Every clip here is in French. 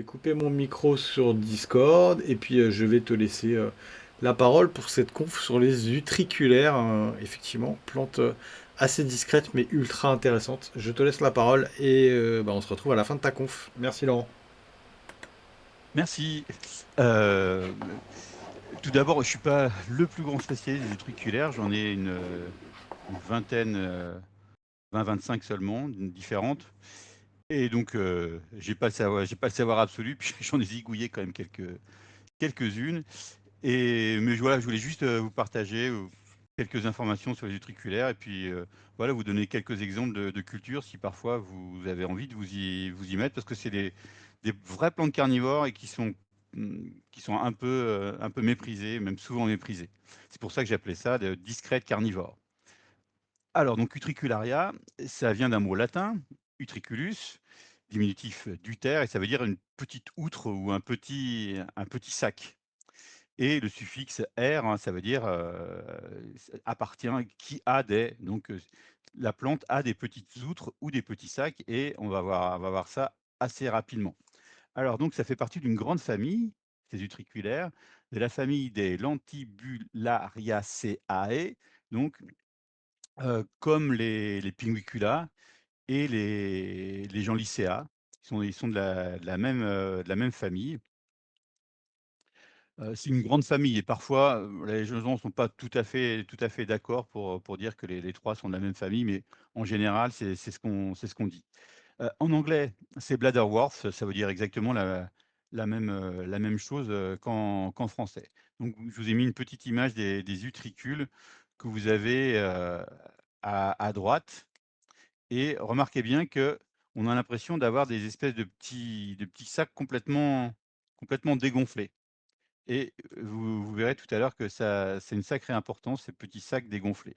couper mon micro sur Discord et puis je vais te laisser la parole pour cette conf sur les utriculaires. Effectivement, plante assez discrète mais ultra intéressante. Je te laisse la parole et on se retrouve à la fin de ta conf. Merci Laurent. Merci. Euh, Tout d'abord, je suis pas le plus grand spécialiste des utriculaires. J'en ai une vingtaine, 20-25 seulement, différentes. Et donc, j'ai pas le savoir absolu. Puis j'en ai zigouillé quand même quelques-unes. Mais voilà, je voulais juste vous partager quelques informations sur les utriculaires et puis voilà, vous donner quelques exemples de cultures si parfois vous avez envie de vous y mettre parce que c'est des vraies plantes carnivores et qui sont un peu méprisées, même souvent méprisées. C'est pour ça que j'appelais ça de discrètes carnivores. Alors, donc, utricularia, ça vient d'un mot latin, utriculus, diminutif d'uter, et ça veut dire une petite outre ou un petit sac. Et le suffixe "-er", hein, ça veut dire, appartient, qui a des donc la plante a des petites outres ou des petits sacs et on va voir ça assez rapidement. Alors donc ça fait partie d'une grande famille, ces utriculaires, de la famille des Lentibulariaceae, donc comme les Pinguicula et les Jamlicea. Ils sont de la même famille. C'est une grande famille et parfois, les gens ne sont pas tout à fait d'accord pour dire que les 3 sont de la même famille, mais en général, c'est ce qu'on dit. En anglais, c'est Bladderworth, ça veut dire exactement la même chose, qu'en français. Donc je vous ai mis une petite image des utricules que vous avez, à droite et remarquez bien qu'on a l'impression d'avoir des espèces de petits sacs complètement dégonflés. Et vous verrez tout à l'heure que ça c'est une sacrée importance, ces petits sacs dégonflés.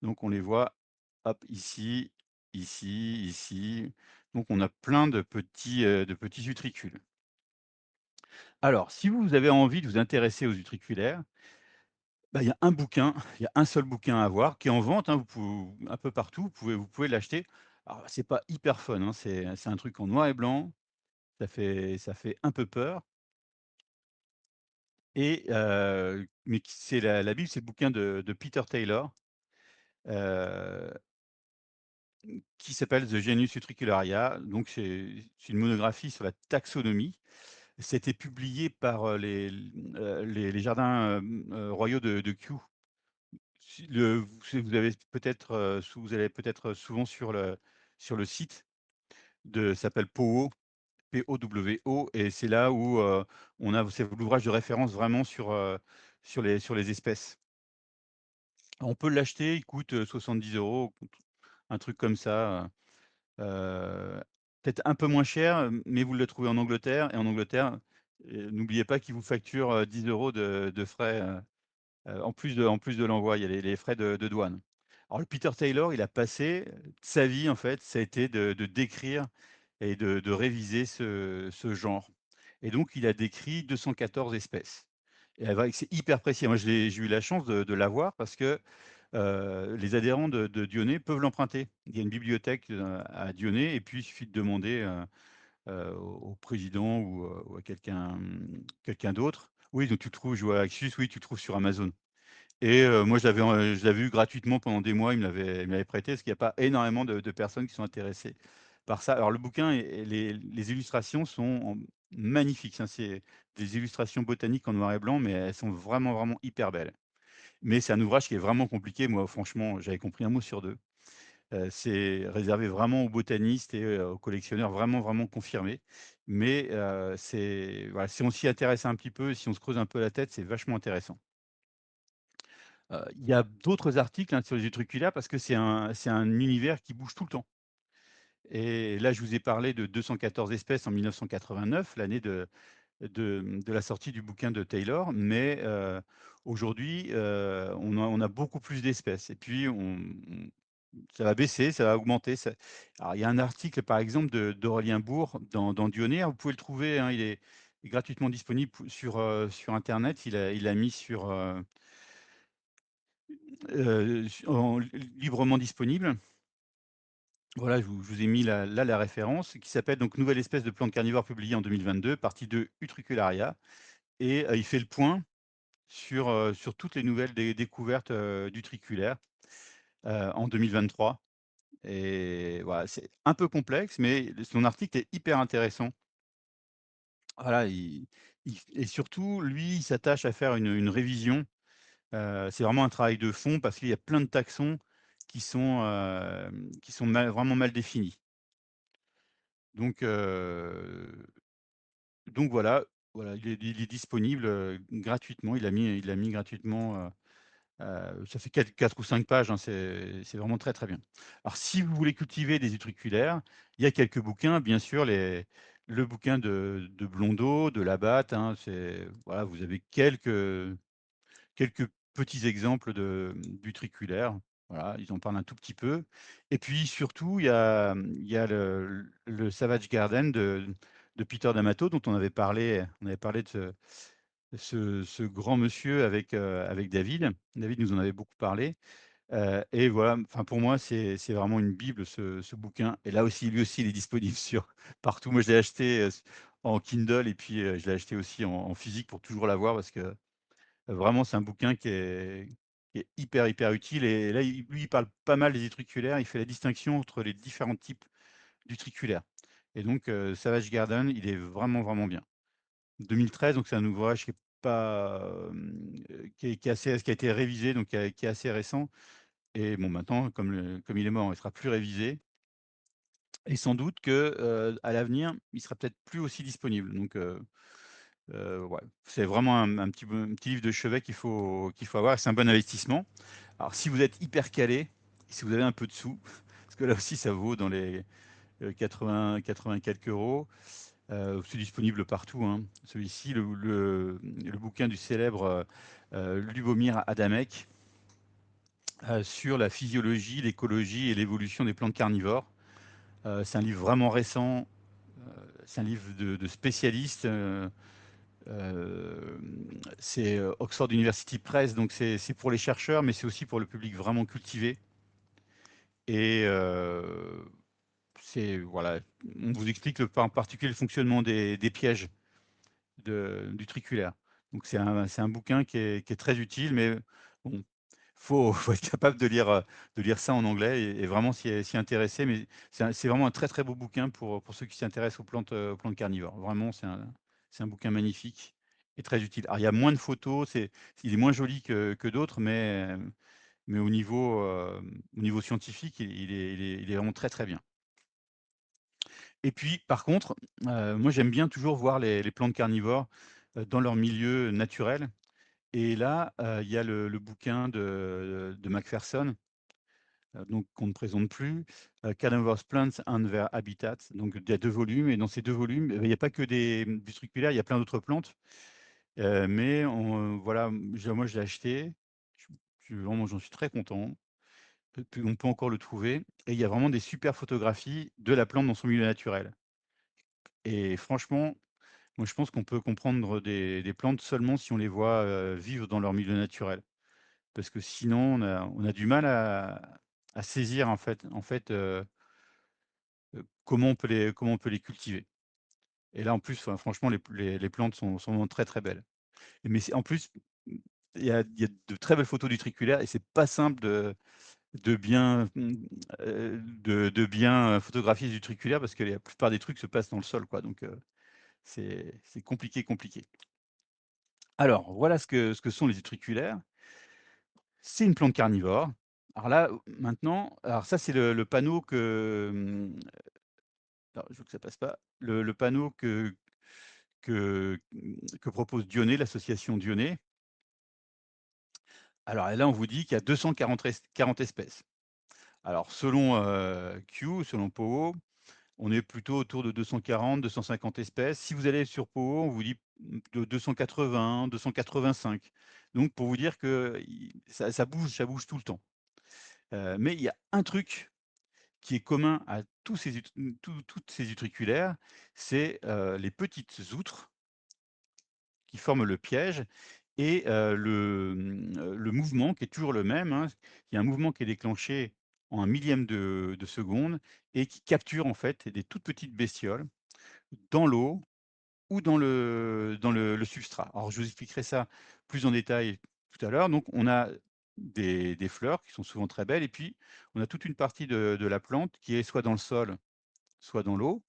Donc on les voit, hop, ici, ici, ici. Donc on a plein de petits utricules. Alors, si vous avez envie de vous intéresser aux utriculaires, bah, il y a un bouquin, il y a un seul bouquin à avoir qui est en vente, hein, vous pouvez un peu partout, vous pouvez l'acheter. Alors c'est pas hyper fun, hein, c'est un truc en noir et blanc, ça fait un peu peur. Mais c'est la Bible, c'est le bouquin de Peter Taylor, heu, qui s'appelle The Genus Utricularia. Donc c'est une monographie sur la taxonomie. C'était publié par, les jardins, royaux de Kew. Si le vous avez peut-être, vous allez peut-être souvent sur le site ça s'appelle POWO, P-O-W-O, et c'est là où, c'est l'ouvrage de référence vraiment sur les espèces. On peut l'acheter, il coûte, 70 €, un truc comme ça, peut-être un peu moins cher, mais vous le trouvez en Angleterre, et en Angleterre, n'oubliez pas qu'ils vous facturent, 10 € de frais, en plus de l'envoi. Il y a les frais de douane. Alors le Peter Taylor, il a passé, sa vie en fait, ça a été de décrire et de réviser ce genre, et donc il a décrit 214 espèces, et avec c'est hyper précis. Moi j'ai eu la chance de l'avoir parce que, les adhérents de Dionée peuvent l'emprunter. Il y a une bibliothèque, à Dionée, et puis il suffit de demander, au président ou à quelqu'un d'autre. Oui, donc tu le trouves, je vois Axius, oui, tu le trouves sur Amazon. Et moi je l'avais eu gratuitement pendant des mois, il me l'avait prêté parce qu'il y a pas énormément de personnes qui sont intéressées par ça. Alors le bouquin et les illustrations sont magnifiques, hein, c'est des illustrations botaniques en noir et blanc, mais elles sont vraiment, vraiment hyper belles. Mais c'est un ouvrage qui est vraiment compliqué. Moi franchement, j'avais compris un mot sur 2. C'est réservé vraiment aux botanistes et aux collectionneurs vraiment, vraiment confirmés. Mais c'est voilà, si on s'y intéresse un petit peu, si on se creuse un peu la tête, c'est vachement intéressant. Il y a d'autres articles, hein, sur les utriculaires parce que c'est un univers qui bouge tout le temps, et là, je vous ai parlé de 214 espèces en 1989, l'année de la sortie du bouquin de Taylor, mais aujourd'hui, on a beaucoup plus d'espèces, et puis ça va baisser, ça va augmenter, alors il y a un article, par exemple, d'Aurélien Bourg dans Dionée, hein, vous pouvez le trouver, hein, il est gratuitement disponible sur internet. Il a mis librement disponible. Voilà, je vous ai mis la référence qui s'appelle donc «Nouvelle espèce de plante carnivore» publiée en 2022, partie 2 Utricularia et il fait le point sur toutes les nouvelles découvertes, d'utriculaires, en 2023 et voilà, c'est un peu complexe, mais son article est hyper intéressant. Voilà, il et surtout, lui, il s'attache à faire une révision. C'est vraiment un travail de fond parce qu'il y a plein de taxons qui sont vraiment mal définis. Donc heu, donc voilà, il est disponible, gratuitement. Il l'a mis gratuitement, ça fait 4 ou 5 pages, hein, c'est vraiment très, très bien. Alors si vous voulez cultiver des utriculaires, il y a quelques bouquins, bien sûr, le bouquin de Blondeau, de Labatte, hein, voilà, vous avez quelques petits exemples d'utriculaires. Voilà, ils en parlent un tout petit peu et puis surtout, il y a le Savage Garden de Peter D'Amato dont on avait parlé de ce grand monsieur avec David. David nous en avait beaucoup parlé, et voilà, enfin pour moi, c'est vraiment une bible ce bouquin et là aussi, lui aussi, il est disponible sur partout. Moi, je l'ai acheté, en Kindle et puis, je l'ai acheté aussi en physique pour toujours l'avoir parce que vraiment, c'est un bouquin qui est hyper, hyper utile et là, lui, il parle pas mal des utriculaires. Il fait la distinction entre les différents types d'utriculaires et donc Savage Garden, il est vraiment, vraiment bien. 2013, donc c'est un ouvrage qui est pas, qui a été révisé, donc qui est assez récent et bon, maintenant, comme il est mort, il sera plus révisé et sans doute que, à l'avenir, il sera peut-être plus aussi disponible donc ouais, c'est vraiment un petit livre de chevet qu'il faut avoir. C'est un bon investissement. Alors si vous êtes hyper calé, si vous avez un peu de sous, parce que là aussi ça vaut dans les, 80 quelques euros, c'est disponible partout, hein. Celui-ci, le bouquin du célèbre, Lubomir Adamek, sur la physiologie, l'écologie et l'évolution des plantes carnivores. C'est un livre vraiment récent, c'est un livre de spécialistes, c'est, Oxford University Press, donc c'est pour les chercheurs, mais c'est aussi pour le public vraiment cultivé et c'est voilà, on vous explique en particulier le fonctionnement des pièges d'utriculaires. Donc c'est un bouquin qui est très utile, mais bon, faut être capable de lire ça en anglais et vraiment s'y intéresser, mais c'est vraiment un très, très beau bouquin pour ceux qui s'intéressent aux plantes carnivores. Vraiment, c'est un bouquin magnifique et très utile. Alors il y a moins de photos, il est moins joli que d'autres, mais au niveau scientifique, il est vraiment très, très bien. Et puis par contre, moi j'aime bien toujours voir les plantes carnivores, dans leur milieu naturel et là, il y a le bouquin de Macpherson, donc qu'on ne présente plus, Carnivorous Plants and Their Habitats. Donc il y a 2 volumes et dans ces 2 volumes, il y a pas que des truculaires, il y a plein d'autres plantes, mais voilà, moi je l'ai acheté, j'en suis très content. Puis on peut encore le trouver et il y a vraiment des super photographies de la plante dans son milieu naturel et franchement, moi je pense qu'on peut comprendre des plantes seulement si on les voit, vivre dans leur milieu naturel. Parce que sinon on a du mal à saisir comment on peut les cultiver et là en plus, enfin franchement les plantes sont vraiment très, très belles. Mais c'est en plus, il y a de très belles photos du triculaire et c'est pas simple de bien, de bien, photographier du triculaire parce que la plupart des trucs se passent dans le sol, quoi, donc c'est compliqué, compliqué. Alors voilà ce que sont les utriculaires. C'est une plante carnivore. Alors là, maintenant, alors ça c'est le panneau alors je veux que ça passe pas. Le panneau que propose Dionée, l'association Dionée. Alors et là, on vous dit qu'il y a 240 espèces. Alors selon, Kew, selon Powell, on est plutôt autour de 240-250 espèces. Si vous allez sur Powell, on vous dit, de 280-285. Donc pour vous dire que ça bouge tout le temps. Mais il y a un truc qui est commun à toutes ces utriculaires, c'est, les petites outres qui forment le piège et le mouvement qui est toujours le même, hein. Il y a un mouvement qui est déclenché en un millième de seconde et qui capture en fait des toutes petites bestioles dans l'eau ou dans le substrat. Alors je vous expliquerai ça plus en détail tout à l'heure. Donc on a des fleurs qui sont souvent très belles et puis on a toute une partie de la plante qui est soit dans le sol, soit dans l'eau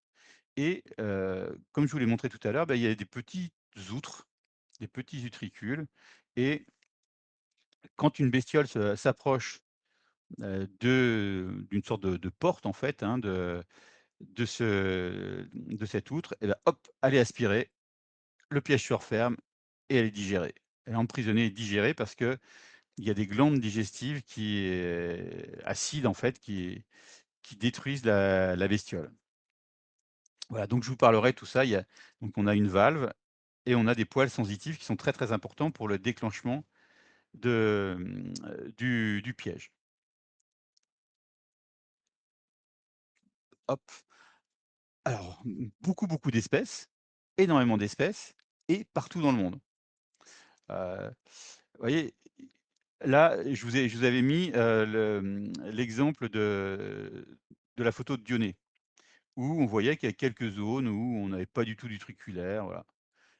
et comme je vous l'ai montré tout à l'heure, bah, il y a des petites outres, des petits utricules et quand une bestiole s'approche, d'une sorte de porte en fait, hein, de cette outre et bah, hop, elle est aspirée, le piège se referme et elle est digérée. Elle est emprisonnée et digérée parce qu'il y a des glandes digestives acides en fait, qui détruisent la bestiole. Voilà, donc je vous parlerai tout ça. Donc on a une valve et on a des poils sensitifs qui sont très, très importants pour le déclenchement du piège. Hop. Alors, beaucoup, beaucoup d'espèces, énormément d'espèces et partout dans le monde. Vous voyez, là, je vous avais mis, l'exemple de la photo de Dionée, où on voyait qu'il y a quelques zones où on n'avait pas du tout d'utriculaires, voilà.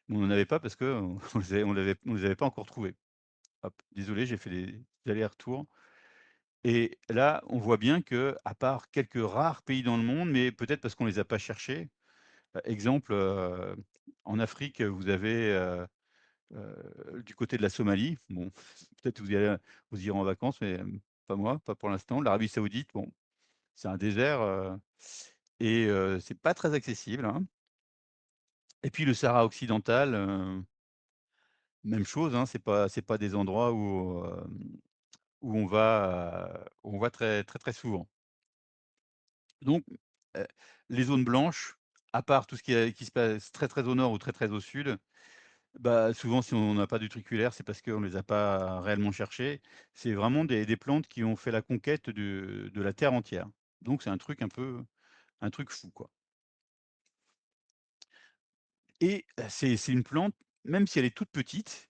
Mais on n'en avait pas parce qu'on on les avait pas encore trouvés. Hop, désolé, j'ai fait des allers-retours et là, on voit bien que, à part quelques rares pays dans le monde, mais peut-être parce qu'on les a pas cherchés, exemple, en Afrique, vous avez, du côté de la Somalie, bon, peut-être vous y irez en vacances, mais pas moi, pas pour l'instant. L'Arabie Saoudite, bon, c'est un désert, et c'est pas très accessible, hein. Et puis le Sahara occidental, même chose, hein, c'est pas des endroits où on va très, très, très souvent. Donc, heu, les zones blanches, à part tout ce qui se passe très, très au nord ou très, très au sud, bah, souvent si on n'a pas d'utriculaires, c'est parce qu'on ne les a pas réellement cherchés. C'est vraiment des plantes qui ont fait la conquête de la terre entière. Donc c'est un truc fou, quoi. Et c'est une plante, même si elle est toute petite,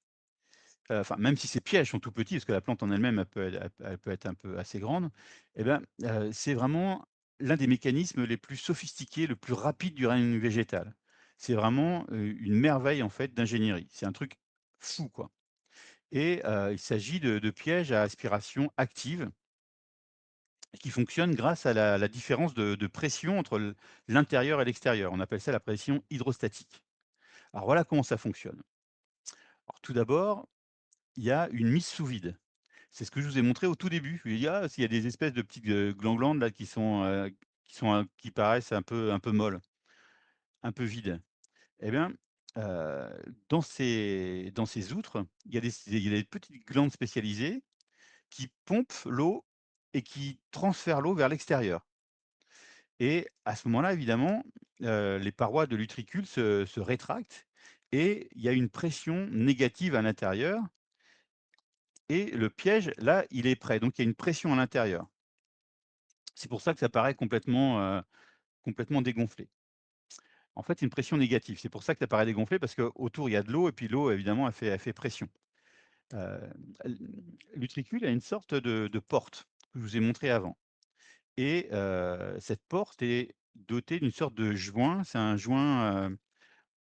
enfin même si ses pièges sont tout petits, parce que la plante en elle-même, elle peut être un peu assez grande, et ben, c'est vraiment l'un des mécanismes les plus sophistiqués, le plus rapide du règne végétal. C'est vraiment, une merveille en fait d'ingénierie. C'est un truc fou, quoi. Et il s'agit de pièges à aspiration active qui fonctionnent grâce à la différence de pression entre l'intérieur et l'extérieur. On appelle ça la pression hydrostatique. Alors voilà comment ça fonctionne. Alors tout d'abord, il y a une mise sous vide. C'est ce que je vous ai montré au tout début. S'il y a des espèces de petites, glandes là qui paraissent un peu molles, un peu vides. Eh bien, dans ces outres, il y a des petites glandes spécialisées qui pompe l'eau et qui transfère l'eau vers l'extérieur. Et à ce moment-là, évidemment, les parois de l'utricule se rétractent et il y a une pression négative à l'intérieur et le piège, là, il est prêt. Donc il y a une pression à l'intérieur. C'est pour ça que ça paraît complètement dégonflé. En fait, c'est une pression négative. C'est pour ça que ça paraît dégonflé parce qu'autour, il y a de l'eau et puis l'eau, évidemment, elle fait pression. Heu, l L'utricule a une sorte de porte que je vous ai montré avant. Et cette porte est dotée d'une sorte de joint, c'est un joint,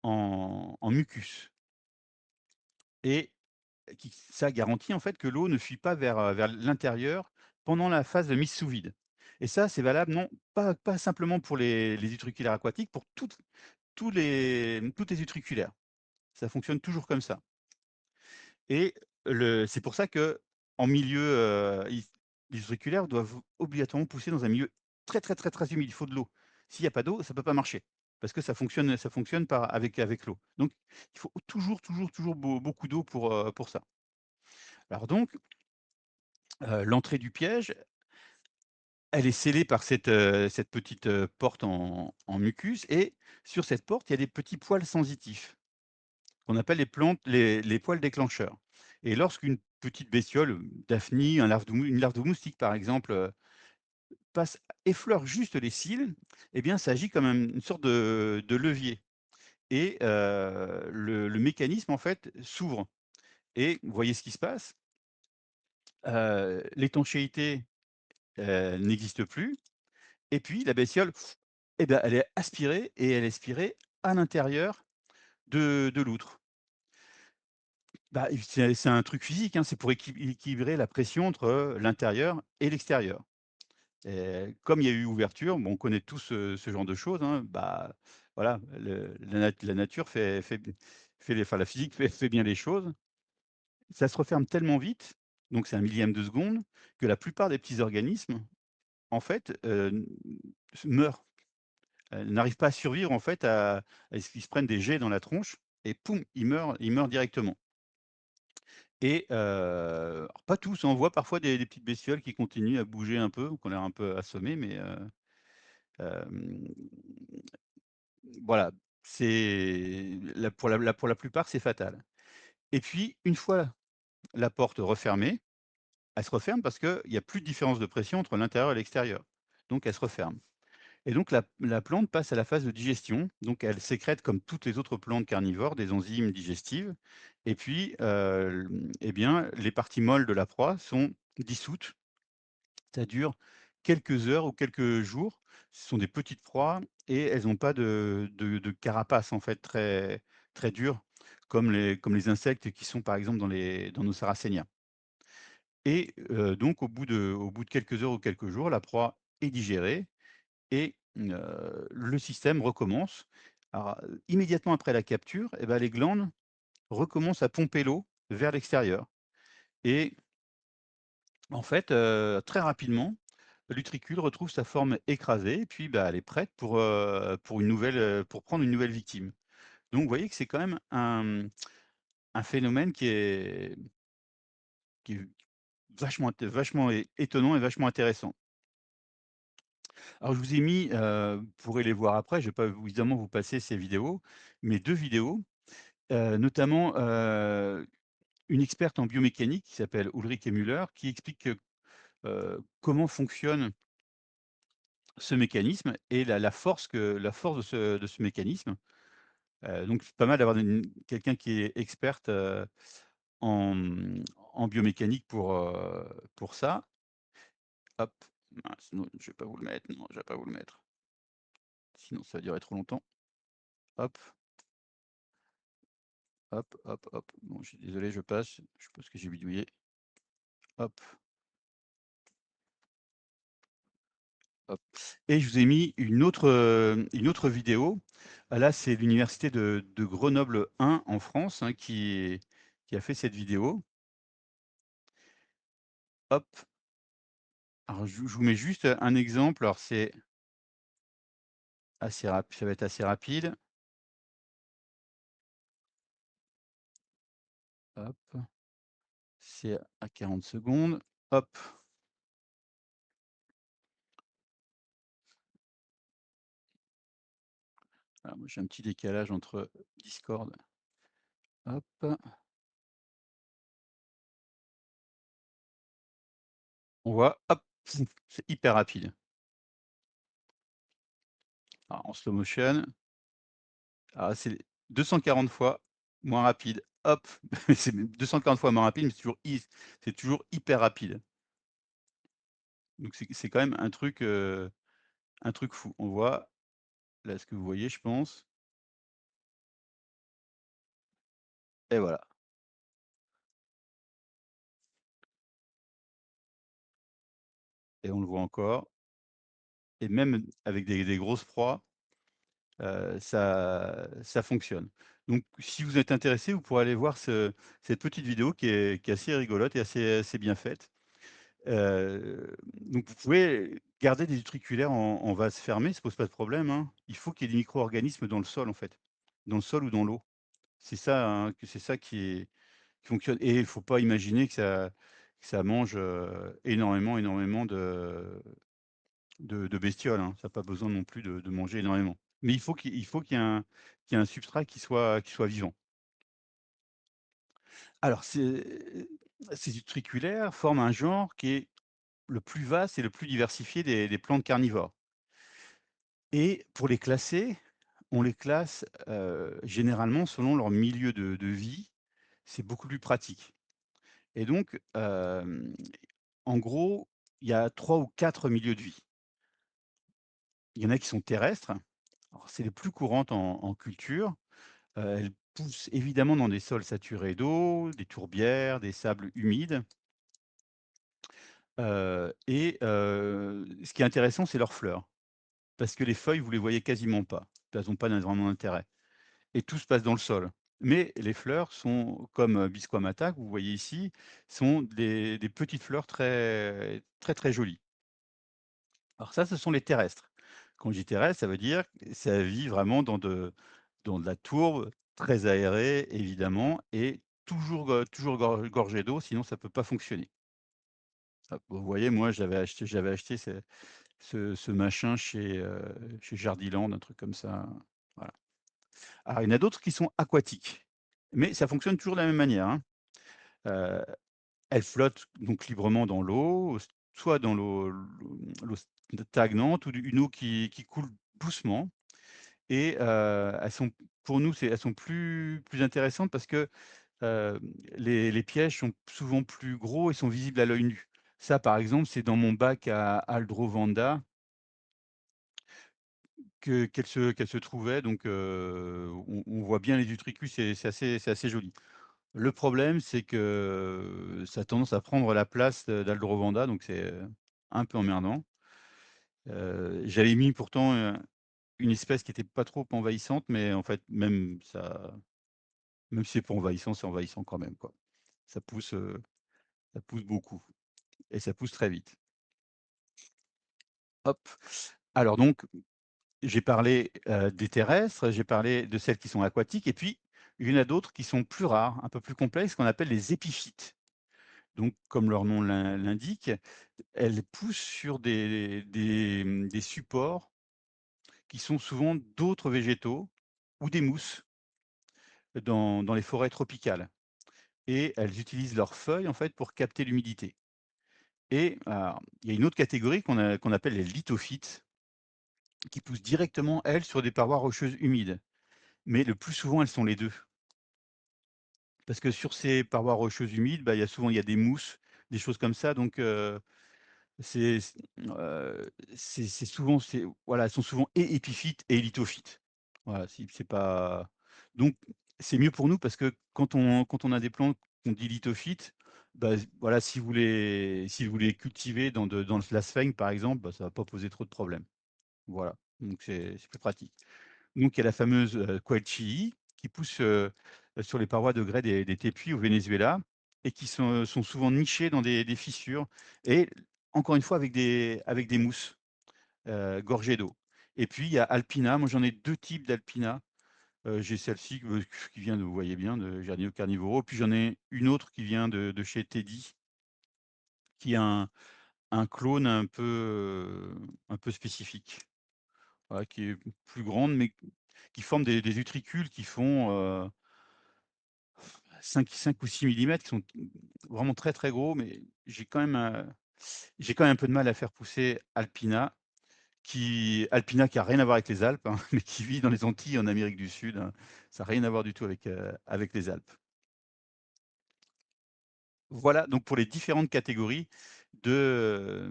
en mucus et ça garantit en fait que l'eau ne fuit pas vers l'intérieur pendant la phase de mise sous vide et ça, c'est valable non pas simplement pour les utriculaires aquatiques, pour toutes les utriculaires. Ça fonctionne toujours comme ça et c'est pour ça qu'en milieu, les utriculaires doivent obligatoirement pousser dans un milieu très, très, très, très humide. Il faut de l'eau. S'il y a pas d'eau, ça peut pas marcher parce que ça fonctionne avec l'eau. Donc il faut toujours, toujours, toujours beaucoup d'eau pour ça. Alors donc, l'entrée du piège, elle est scellée par cette petite, porte en mucus et sur cette porte, il y a des petits poils sensitifs qu'on appelle les poils déclencheurs et lorsqu'une petite bestiole, Daphnie, une larve de moustique par exemple, effleure juste les cils, eh bien ça agit comme une sorte de levier et le mécanisme en fait s'ouvre et vous voyez ce qui se passe? L'étanchéité n'existe plus et puis la bestiole, et ben, elle est aspirée et elle est aspirée à l'intérieur de l'outre. Bah, et c'est un truc physique, hein, c'est pour équilibrer la pression entre, l'intérieur et l'extérieur. Et comme il y a eu ouverture, bon, on connaît tous ce genre de choses, hein, bah, voilà, la nature fait les enfin la physique fait bien les choses. Ça se referme tellement vite, donc c'est un millième de seconde, que la plupart des petits organismes, en fait, meurent, n'arrivent pas à survivre en fait à ce qu'ils se prennent des jets dans la tronche et poum, ils meurent directement. Et alors pas tous, hein, on voit parfois des petites bestioles qui continuent à bouger un peu, qui ont l'air un peu assommées, mais hem, voilà, c'est pour la plupart, c'est fatal. Et puis une fois la porte refermée, elle se referme parce qu'il y a plus de différence de pression entre l'intérieur et l'extérieur. Donc elle se referme. Et donc la plante passe à la phase de digestion, donc elle sécrète comme toutes les autres plantes carnivores des enzymes digestives et puis, eh bien, les parties molles de la proie sont dissoutes. Ça dure quelques heures ou quelques jours. Ce sont des petites proies et elles n'ont pas de carapace en fait très dure comme les insectes qui sont par exemple dans nos Sarracenia. Et donc au bout de quelques heures ou quelques jours, la proie est digérée et le système recommence. Alors, immédiatement après la capture et bah, les glandes recommencent à pomper l'eau vers l'extérieur et en fait, très rapidement, l'utricule retrouve sa forme écrasée et puis, bah, elle est prête pour prendre une nouvelle victime. Donc vous voyez que c'est quand même un phénomène qui est vachement étonnant et vachement intéressant. Alors je vous ai mis, vous pourrez les voir après, je vais pas évidemment vous passer ces vidéos, mais 2 vidéos, notamment, une experte en biomécanique qui s'appelle Ulrike Müller qui explique, comment fonctionne ce mécanisme et la force de ce mécanisme. Donc c'est pas mal d'avoir quelqu'un qui est experte, en, en biomécanique pour ça. Hop, mince, non, je vais pas vous le mettre, non, je vais pas vous le mettre. Sinon ça va durer trop longtemps. Hop, hop, hop, hop. Bon, je suis désolé, je passe. Je suppose que j'ai bidouillé. Hop, hop et je vous ai mis une autre vidéo. Ah là, c'est l'université de Grenoble 1 en France, hein, qui a fait cette vidéo. Hop, alors je vous mets juste un exemple. Alors c'est ça va être assez rapide. Hop, c'est à 40 secondes. Hop, alors moi j'ai un petit décalage entre Discord. Hop, on voit, hop, c'est hyper rapide. Alors en slow motion, alors c'est 240 fois moins rapide. Hop, c'est même 240 fois moins rapide, mais c'est toujours hyper rapide. Donc c'est quand même un truc fou. On voit là ce que vous voyez, je pense et voilà et on le voit encore et même avec des grosses proies, ça fonctionne. Donc si vous êtes intéressé, vous pourrez aller voir cette petite vidéo qui est assez rigolote et assez bien faite. Donc vous pouvez garder des utriculaires en vase fermé, ça pose pas de problème, hein. Il faut qu'il y ait des micro-organismes dans le sol, en fait, dans le sol ou dans l'eau. C'est ça qui fonctionne et il faut pas imaginer que ça mange, énormément de bestioles, hein. Ça a pas besoin non plus de manger énormément. Mais il faut qu'il y ait un substrat qui soit vivant. Alors ces utriculaires forment un genre qui est le plus vaste et le plus diversifié des plantes carnivores. Et pour les classer, on les classe, généralement selon leur milieu de vie. C'est beaucoup plus pratique. Et donc, en gros, il y a 3 ou 4 milieux de vie. Il y en a qui sont terrestres, alors c'est les plus courantes en culture. Elles poussent évidemment dans des sols saturés d'eau, des tourbières, des sables humides, ce qui est intéressant, c'est leurs fleurs, parce que les feuilles, vous les voyez quasiment pas. Elles ont pas vraiment d'intérêt et tout se passe dans le sol. Mais les fleurs sont comme, Bisquamata que vous voyez ici, sont des petites fleurs très, très, très jolies. Alors ça, ce sont les terrestres. Quand je dis terrestre, ça veut dire que ça vit vraiment dans de la tourbe, très aérée évidemment et toujours gorgée d'eau, sinon ça peut pas fonctionner. Hop, vous voyez, moi j'avais acheté ce machin chez Jardiland, un truc comme ça, voilà. Alors il y en a d'autres qui sont aquatiques, mais ça fonctionne toujours de la même manière, hein. Heu, Elles flottent donc librement dans l'eau, soit dans l'eau stagnante ou une eau qui coule doucement et elles sont pour nous, elles sont plus intéressantes parce que, heu, les pièges sont souvent plus gros et sont visibles à l'œil nu. Ça, par exemple, c'est dans mon bac à Aldrovanda qu'elle se trouvait donc on voit bien les utricules, c'est assez joli. Le problème, c'est que ça a tendance à prendre la place d'Aldrovanda, donc c'est, un peu emmerdant. J'avais mis pourtant, une espèce qui était pas trop envahissante, mais en fait, même si c'est pas envahissant, c'est envahissant quand même, quoi. Ça pousse, ça pousse beaucoup et ça pousse très vite. Hop. Alors donc, j'ai parlé, des terrestres, j'ai parlé de celles qui sont aquatiques et puis il y en a d'autres qui sont plus rares, un peu plus complexes, qu'on appelle les épiphytes. Donc comme leur nom l'indique, elles poussent sur des supports qui sont souvent d'autres végétaux ou des mousses dans les forêts tropicales et elles utilisent leurs feuilles, en fait, pour capter l'humidité et alors, il y a une autre catégorie qu'on appelle les lithophytes qui poussent directement, elles, sur des parois rocheuses humides. Mais le plus souvent, elles sont les 2. Parce que sur ces parois rocheuses humides, bah, il y a des mousses, des choses comme ça donc c'est c c'est souvent voilà, elles sont souvent et épiphytes et lithophytes. Voilà, si c'est pas donc c'est mieux pour nous parce que quand on a des plantes qu'on dit lithophytes, bah, voilà, si vous les cultivez dans la sphaigne, par exemple, bah, ça va pas poser trop de problèmes. Voilà, donc c'est plus pratique. Donc il y a la fameuse, Quechille qui pousse, sur les parois de grès des tépuis au Venezuela et qui sont souvent nichées dans des fissures et encore une fois avec des mousses, gorgées d'eau. Et puis il y a Alpina, moi j'en ai 2 types d'Alpina, j'ai celle-ci qui vient vous voyez bien, de Giardino Carnivoro, puis j'en ai une autre qui vient de chez Teddy, qui a un clone un peu spécifique. Voilà, qui est plus grande, mais qui forment des utricules qui font, 5 ou 6 millimètres, qui sont vraiment très, très gros, mais j'ai quand même un peu de mal à faire pousser Alpina qui a rien à voir avec les Alpes, hein, mais qui vit dans les Antilles, en Amérique du Sud, hein. Ça a rien à voir du tout avec les Alpes. Voilà donc pour les différentes catégories de,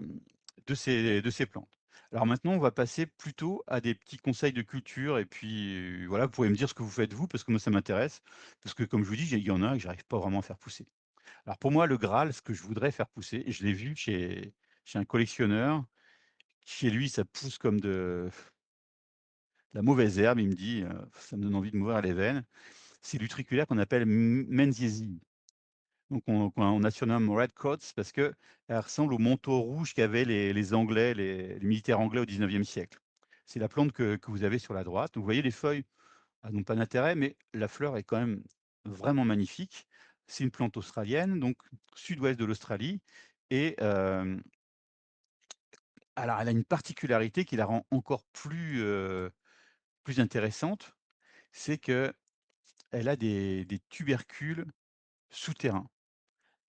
de ces plantes. Alors maintenant, on va passer plutôt à des petits conseils de culture et puis, voilà, vous pouvez me dire ce que vous faites vous, parce que moi ça m'intéresse. Parce que comme je vous dis, il y en a que j'arrive pas vraiment à faire pousser. Alors pour moi, le Graal, ce que je voudrais faire pousser, et je l'ai vu chez un collectionneur, chez lui, ça pousse comme de la mauvaise herbe, il me dit, ça me donne envie de m'ouvrir les veines. C'est l'utriculaire qu'on appelle Menziesii. Donc on a surnomme Red Coats parce qu'elle ressemble au manteau rouge qu'avaient les Anglais, les militaires anglais au 19e siècle. C'est la plante que vous avez sur la droite. Donc vous voyez les feuilles, n'ont pas d'intérêt, mais la fleur est quand même vraiment magnifique. C'est une plante australienne, donc sud-ouest de l'Australie et alors elle a une particularité qui la rend encore plus intéressante, c'est qu'elle a des tubercules souterrains.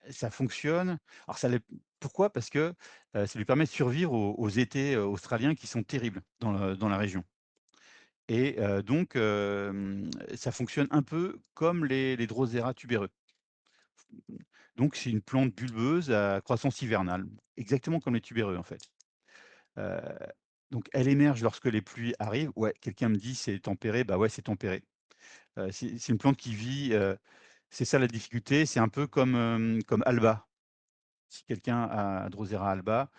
Ça fonctionne. Alors ça l'est pourquoi? Parce que, ça lui permet de survivre aux étés, australiens qui sont terribles dans la région et donc ça fonctionne un peu comme les Drosera tubéreux. Donc c'est une plante bulbeuse à croissance hivernale, exactement comme les tubéreux, en fait. Heu, donc elle émerge lorsque les pluies arrivent. Ouais, quelqu'un me dit: «C'est tempéré», bah, ouais, c'est tempéré. C'est une plante qui vit, c'est ça la difficulté, c'est un peu comme, comme Alba. Si quelqu'un a Drosera alba,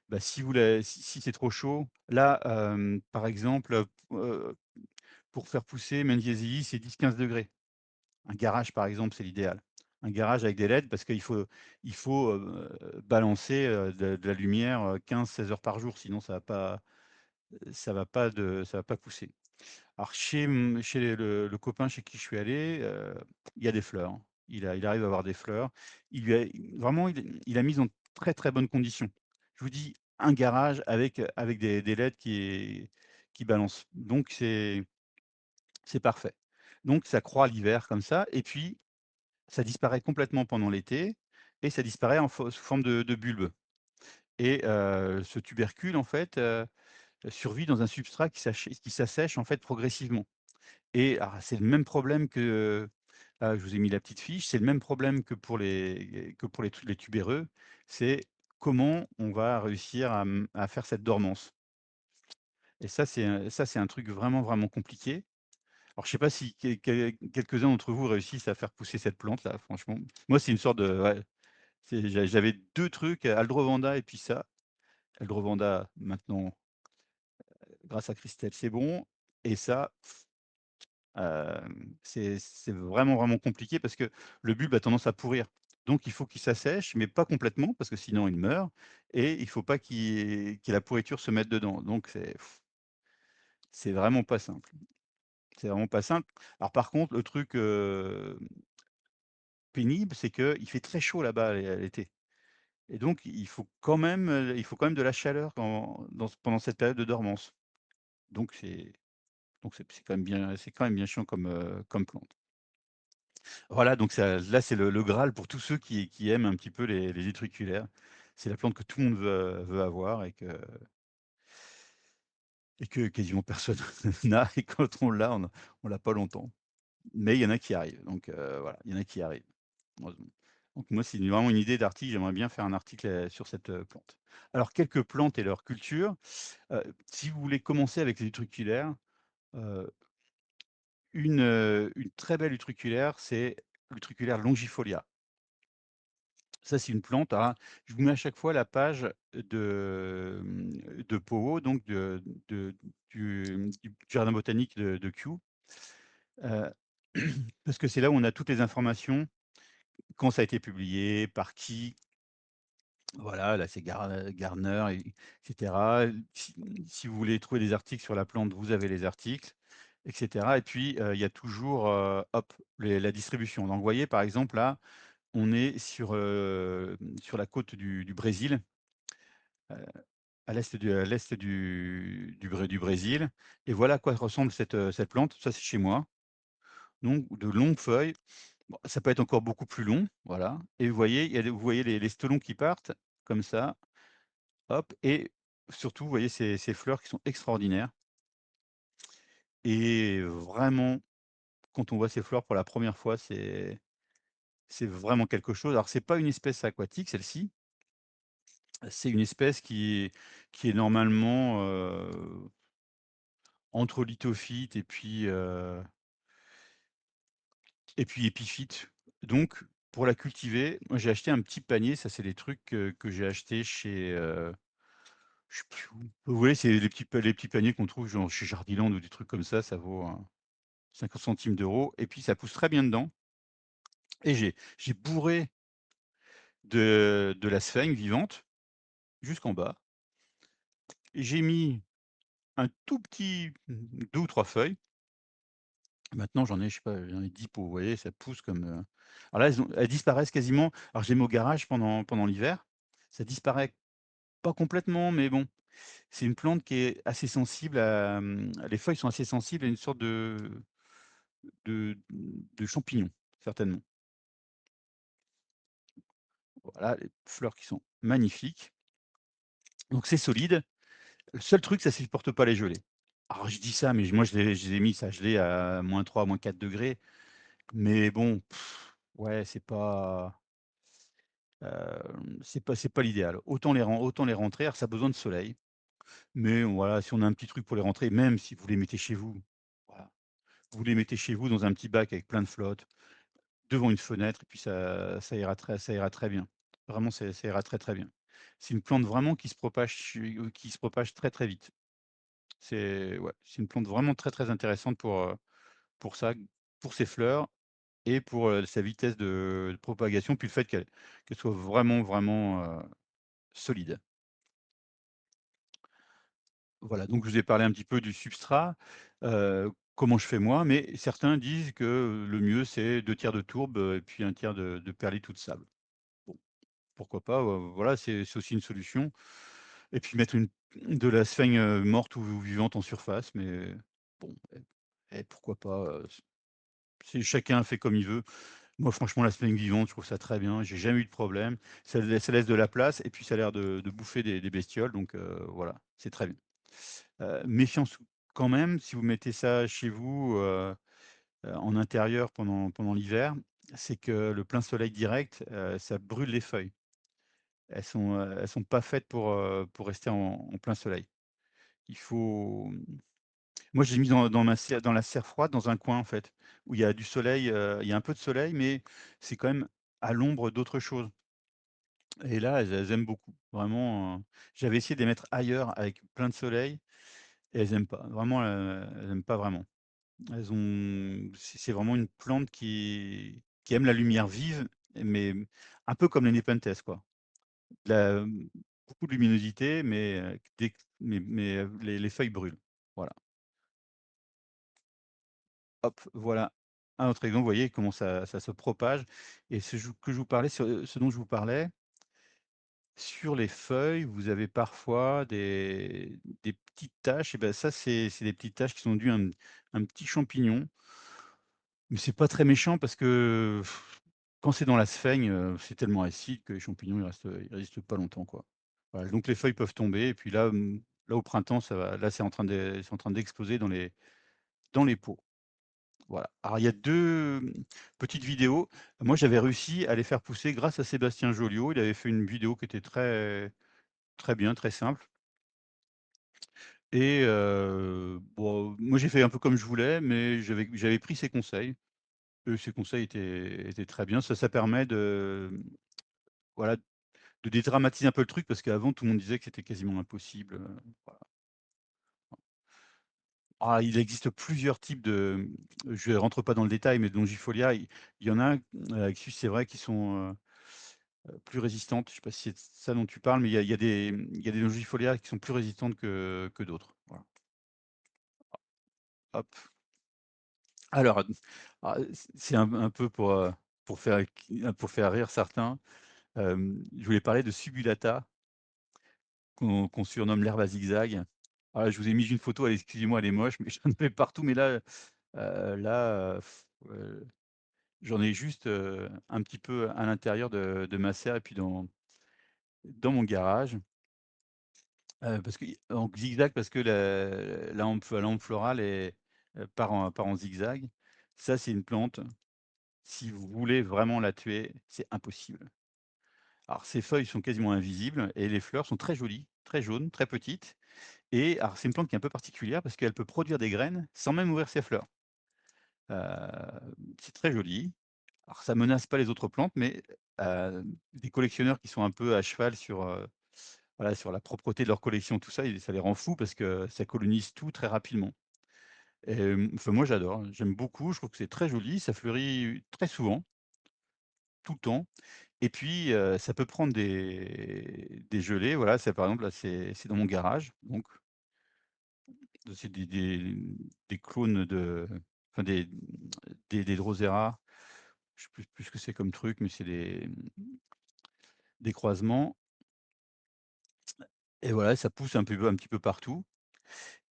bah, si c'est trop chaud, là, par exemple, pour faire pousser Menziesii, c'est 10-15 degrés. Un garage, par exemple, c'est l'idéal. Un garage avec des LED parce qu'il faut balancer, de la lumière, 15-16 heures par jour, sinon ça va pas pousser. Alors chez le copain chez qui je suis allé, il y a des fleurs, hein. Il arrive à avoir des fleurs. Il lui a vraiment il a mis en très, très bonnes conditions. Je vous dis, un garage avec des LED qui balancent. Donc c'est parfait. Donc ça croît l'hiver comme ça et puis ça disparaît complètement pendant l'été et ça disparaît sous forme de bulbe et ce tubercule en fait, survit dans un substrat qui s'assèche en fait progressivement. Et alors c'est le même problème que, je vous ai mis la petite fiche, c'est le même problème que pour les tubéreux, c'est comment on va réussir à faire cette dormance? Et ça c'est un truc vraiment, vraiment compliqué. Alors je sais pas si quelques-uns d'entre vous réussissent à faire pousser cette plante-là, franchement. Moi, c'est une sorte de ouais, j'avais 2 trucs, Aldrovanda et puis ça. Aldrovanda maintenant, grâce à Christelle, c'est bon et ça, c'est vraiment, vraiment compliqué parce que le bulbe a tendance à pourrir. Donc il faut qu'il s'assèche, mais pas complètement parce que sinon il meurt et il faut pas qu'il la pourriture se mette dedans. Donc c'est vraiment pas simple. C'est vraiment pas simple. Alors par contre, le truc, pénible, c'est qu'il fait très chaud là-bas l'été et donc il faut quand même de la chaleur pendant cette période de dormance. Donc c'est quand même bien chiant comme plante. Voilà, donc ça là, c'est le graal pour tous ceux qui aiment un petit peu les utriculaires. C'est la plante que tout le monde veut avoir et que quasiment personne n'a et quand on l'a pas longtemps. Mais il y en a qui arrivent, donc voilà, il y en a qui y arrivent, heureusement. Donc moi, c'est vraiment une idée d'article, j'aimerais bien faire un article, sur cette, plante. Alors quelques plantes et leur culture, si vous voulez commencer avec les utriculaires, heu, une très belle utriculaire, c'est l'utriculaire longifolia. Ça, c'est une plante, alors je vous mets à chaque fois la page de Powell, donc du jardin botanique de Kew, heu, parce que c'est là où on a toutes les informations, quand ça a été publié, par qui, voilà, là c'est Gardner et cetera. Si vous voulez trouver des articles sur la plante, vous avez les articles et cetera et puis, il y a toujours, hop, la distribution. Donc vous voyez, par exemple, là, on est sur la côte du Brésil, heu, à l'est du Brésil et voilà à quoi ressemble cette plante. Ça, c'est chez moi. Donc de longues feuilles. Bon, ça peut être encore beaucoup plus long, voilà et vous voyez, vous voyez les stolons qui partent comme ça, hop et surtout, vous voyez ces fleurs qui sont extraordinaires et vraiment, quand on voit ces fleurs pour la première fois, c'est vraiment quelque chose. Alors c'est pas une espèce aquatique celle-ci. C'est une espèce qui est normalement, entre lithophite et puis épiphyte. Donc pour la cultiver, moi j'ai acheté un petit panier, ça c'est les trucs que j'ai achetés chez, je sais plus où. Vous voyez, c'est les petits paniers qu'on trouve genre chez Jardiland ou des trucs comme ça vaut, 50 centimes d'euros et puis ça pousse très bien dedans et j'ai bourré de la sphaigne vivante jusqu'en bas et j'ai mis un tout petit 2 ou 3 feuilles. Maintenant, j'en ai, je sais pas, j'en ai 10 pots, vous voyez? Ça pousse comme, alors là, elles disparaissent quasiment. Alors, je les mets au garage pendant l'hiver. Ça disparaît pas complètement, mais bon, c'est une plante qui est assez sensible les feuilles sont assez sensibles à une sorte de champignon, certainement. Voilà, les fleurs qui sont magnifiques. Donc c'est solide. Le seul truc, ça supporte pas les gelées. Alors je dis ça, mais moi je les ai mis ça gelé à -3, -4 degrés. Mais bon, ouais, c'est pas C'est pas l'idéal. Autant les rentrer, alors ça a besoin de soleil, mais voilà, si on a un petit truc pour les rentrer, même si vous les mettez chez vous, voilà, vous les mettez chez vous dans un petit bac avec plein de flotte, devant une fenêtre et puis ça ira très bien. Vraiment, ça ira très, très bien. C'est une plante vraiment qui se propage très, très vite. C'est une plante vraiment très, très intéressante pour ça, pour ses fleurs et pour, sa vitesse de propagation, puis le fait qu'elle soit vraiment, vraiment, solide. Voilà, donc je vous ai parlé un petit peu du substrat, comment je fais moi, mais certains disent que le mieux c'est 2 tiers de tourbe, et puis un tiers de perlite ou de sable. Bon, pourquoi pas, voilà, c'est aussi une solution et puis mettre de la sphaigne, morte ou vivante en surface, mais bon, pourquoi pas, c'est chacun fait comme il veut. Moi franchement la sphaigne vivante, je trouve ça très bien, j'ai jamais eu de problème. Ça laisse de la place et puis ça a l'air de bouffer des bestioles donc voilà, c'est très bien. Méfiance quand même, si vous mettez ça chez vous, en intérieur pendant l'hiver, c'est que le plein soleil direct, ça brûle les feuilles. Elles sont pas faites pour rester en plein soleil. Il faut Moi, j'ai mis dans la serre froide, dans un coin, en fait, où il y a du soleil, il y a un peu de soleil, mais c'est quand même à l'ombre d'autres choses et là, elles aiment beaucoup. Vraiment, j'avais essayé de les mettre ailleurs avec plein de soleil et elles aiment pas. Vraiment, elles aiment pas vraiment. C'est vraiment une plante qui aime la lumière vive, mais un peu comme les Nepenthes, quoi. La Beaucoup de luminosité, mais dès q mais les feuilles brûlent. Voilà. Hop, voilà un autre exemple. Vous voyez comment ça se propage et ce dont je vous parlais, sur les feuilles, vous avez parfois des petites taches et ben ça, c'est des petites taches qui sont dues à un petit champignon. Mais c'est pas très méchant parce que quand c'est dans la sphaigne, c'est tellement acide que les champignons, ils restent pas longtemps, quoi. Voilà, donc les feuilles peuvent tomber et puis là, là au printemps, ça va là, c'est en train d'exploser dans les pots. Voilà. Alors il y a 2 petites vidéos. Moi, j'avais réussi à les faire pousser grâce à Sébastien Joliot. Il avait fait une vidéo qui était très très bien, très simple et bon, moi, j'ai fait un peu comme je voulais, mais j'avais pris ses conseils. Ses conseils étaient très bien. Ça permet voilà, de dédramatiser un peu le truc parce qu'avant tout le monde disait que c'était quasiment impossible, voilà. Ah, il existe plusieurs types je rentre pas dans le détail, mais de Longifolia, il y en a, c'est vrai qui sont, plus résistantes. Je sais pas si c'est de ça dont tu parles, mais il y a des Longifolia qui sont plus résistantes que d'autres. Voilà. Hop. Alors, c'est un peu pour faire rire certains. Je voulais parler de Subulata qu'on surnomme l'herbe à zigzag. Ah, je vous ai mis une photo, excusez-moi, elle est moche, mais j'en avais partout, mais là, j'en ai juste, un petit peu à l'intérieur de ma serre et puis dans mon garage, parce que donc zigzag parce que la hampe florale part en zigzag. Ça, c'est une plante, si vous voulez vraiment la tuer, c'est impossible. Alors ses feuilles sont quasiment invisibles et les fleurs sont très jolies, très jaunes, très petites. Et alors c'est une plante qui est un peu particulière parce qu'elle peut produire des graines sans même ouvrir ses fleurs. C'est très joli. Alors ça menace pas les autres plantes, mais des collectionneurs qui sont un peu à cheval sur, voilà, sur la propreté de leur collection, tout ça, ça les rend fous parce que ça colonise tout très rapidement. Et enfin moi j'adore, j'aime beaucoup, je trouve que c'est très joli, ça fleurit très souvent, tout le temps et puis, ça peut prendre des gelées, voilà, par exemple là c'est dans mon garage, donc c'est des clones enfin des Drosera, je sais plus ce que c'est comme truc, mais c'est des croisements et voilà, ça pousse un petit peu partout